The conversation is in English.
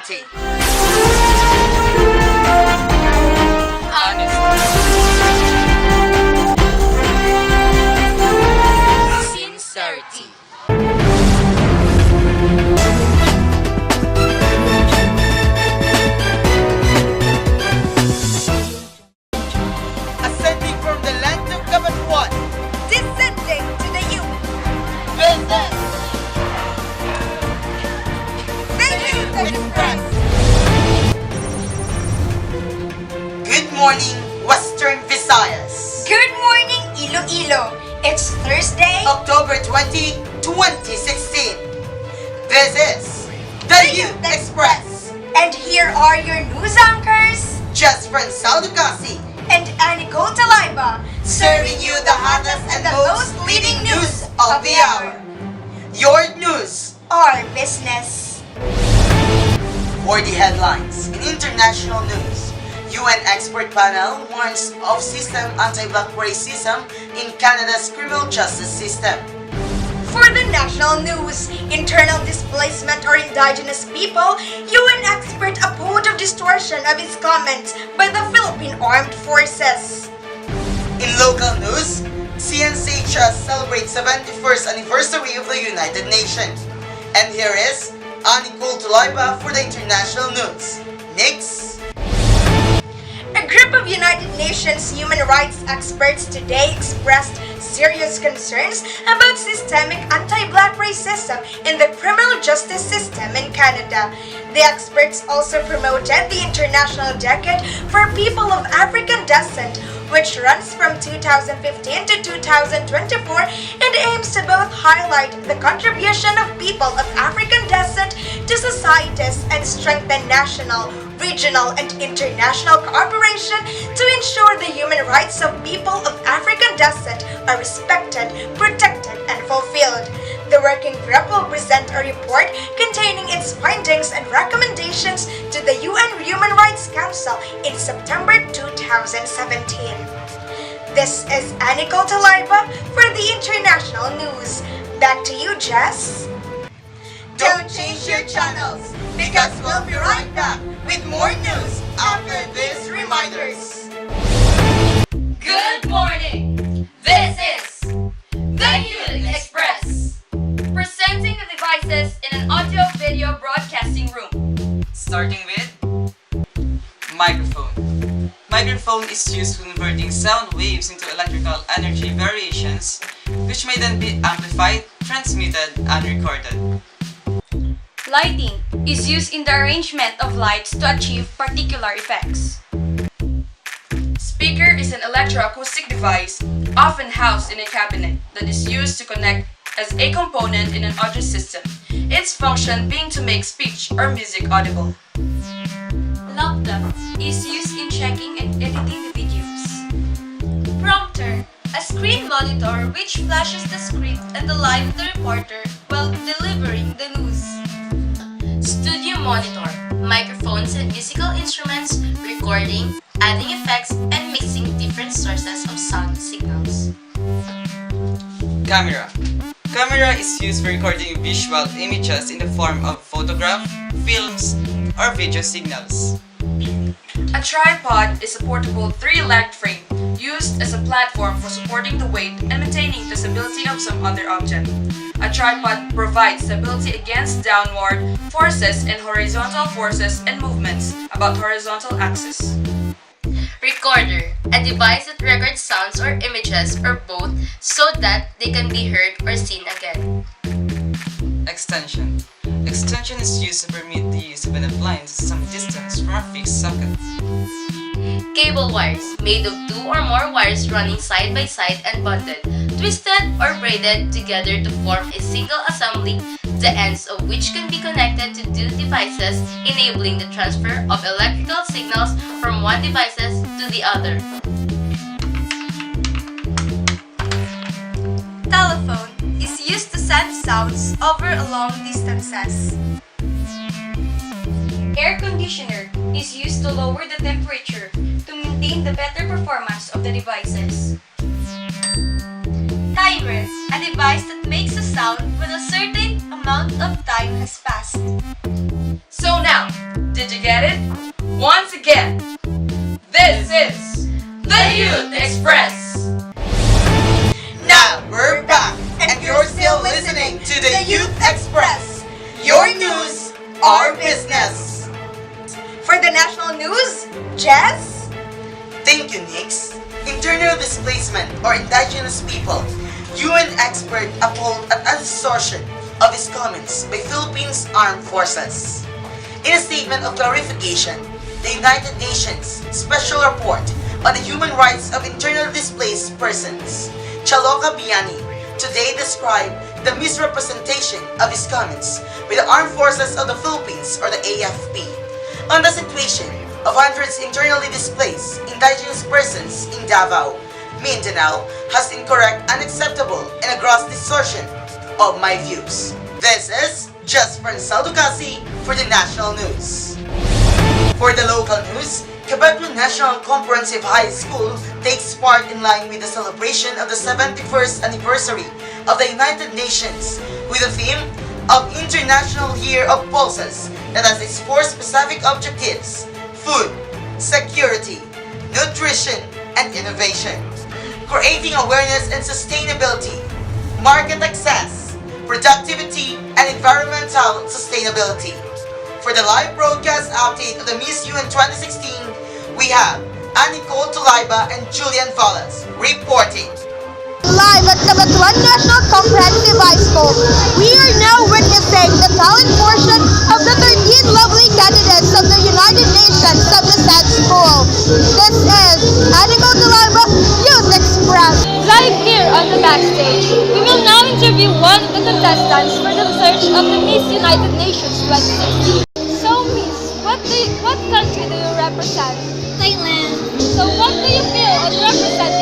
Sincerity. Sincerity. Ascending from the land of Kabanatuan, Descending to the youth. business, The Youth Express. Good morning, Western Visayas. Good morning, Iloilo. It's Thursday. October 20, 2016. This is the Youth Express. And here are your news anchors. Just Francel Ducasi, And Nicole Talaiba, serving you the hottest and the most leading news of the hour. Your news. Our business. For the headlines in international news, UN expert panel warns of system anti-black racism in Canada's criminal justice system. For the national news, internal displacement or indigenous people, UN expert uphold of distortion of his comments by the Philippine Armed Forces. In local news, CNCHS celebrates 71st anniversary of the United Nations. And here is Nicole Talaiba for the international news. Next. A group of United Nations human rights experts today expressed serious concerns about systemic anti-black racism in the criminal justice system in Canada. The experts also promoted the International Decade for People of African Descent, which runs from 2015 to 2024 and aims to both highlight the contribution of people of African descent to societies and strengthen national, regional, and international cooperation to ensure the human rights of people of African descent are respected, protected, and fulfilled. The working group will present a report containing its findings and recommendations to the UN Human Rights Council in September 2017. This is Nicole Talaiba for the international news. Back to you, Jess. Don't change your channels because we'll be right back with more news after these reminders. Good morning! This is the Youth Express, presenting the devices in an audio-video broadcasting room. Starting with microphone. Microphone is used for converting sound waves into electrical energy variations, which may then be amplified, transmitted, and recorded. Lighting is used in the arrangement of lights to achieve particular effects. Speaker is an electroacoustic device, often housed in a cabinet, that is used to connect as a component in an audio system, its function being to make speech or music audible. Laptop is used in checking and editing the videos. Prompter, a screen monitor which flashes the script and the line of the reporter while delivering the news. Studio monitor, microphones and musical instruments, recording, adding effects, and mixing different sources of sound signals. Camera. Camera is used for recording visual images in the form of photograph, films, or video signals. A tripod is a portable three-legged frame used as a platform for supporting the weight and maintaining the stability of some other object. A tripod provides stability against downward forces and horizontal forces and movements about horizontal axis. Recorder, a device that records sounds or images or both so that they can be heard or seen again. Extension. Extension is used to permit the use of an appliance some distance from a fixed socket. Cable wires, made of two or more wires running side by side and bonded, twisted or braided together to form a single assembly, the ends of which can be connected to two devices, enabling the transfer of electrical signals from one devices to the other. Telephone is used to send sounds over long distances. Air conditioner is used to lower the temperature to maintain the better performance of the devices. Timer, a device that makes a sound when a certain amount of time has passed. So now, did you get it? Once again, this is the Youth Express. Now we're back, and you're still listening to the Youth Express. Your news, our business. For the national news, Jess? Thank you, Nix. Internal displacement or indigenous people. UN expert uphold an distortion of his comments by Philippines Armed Forces. In a statement of clarification, the United Nations Special Report on the Human Rights of Internally Displaced Persons, Chaloka Biani, today described the misrepresentation of his comments by the Armed Forces of the Philippines or the AFP on the situation of hundreds internally displaced indigenous persons in Davao, Mindanao has incorrect, unacceptable, and a gross distortion of my views. This is Just Francel Ducasi for the national news. For the local news, Quebec National Comprehensive High School takes part in line with the celebration of the 71st anniversary of the United Nations with the theme of International Year of Pulses that has its four specific objectives: food, security, nutrition, and innovation. Creating awareness and sustainability, market access, productivity, and environmental sustainability. For the live broadcast update of the Miss UN 2016, we have Nicole Tulaiba and Julian Valles reporting. Live at Cabatuan National Comprehensive High School, we are now witnessing the talent portion of the 13 lovely candidates of the United Nations of the said school. This is Nicole Tulaiba, Youth Express. Live here on the backstage, we will now interview one of the contestants for the search of the Miss United Nations 2016. So, Miss, what country do you represent? Thailand. So, what do you feel on representing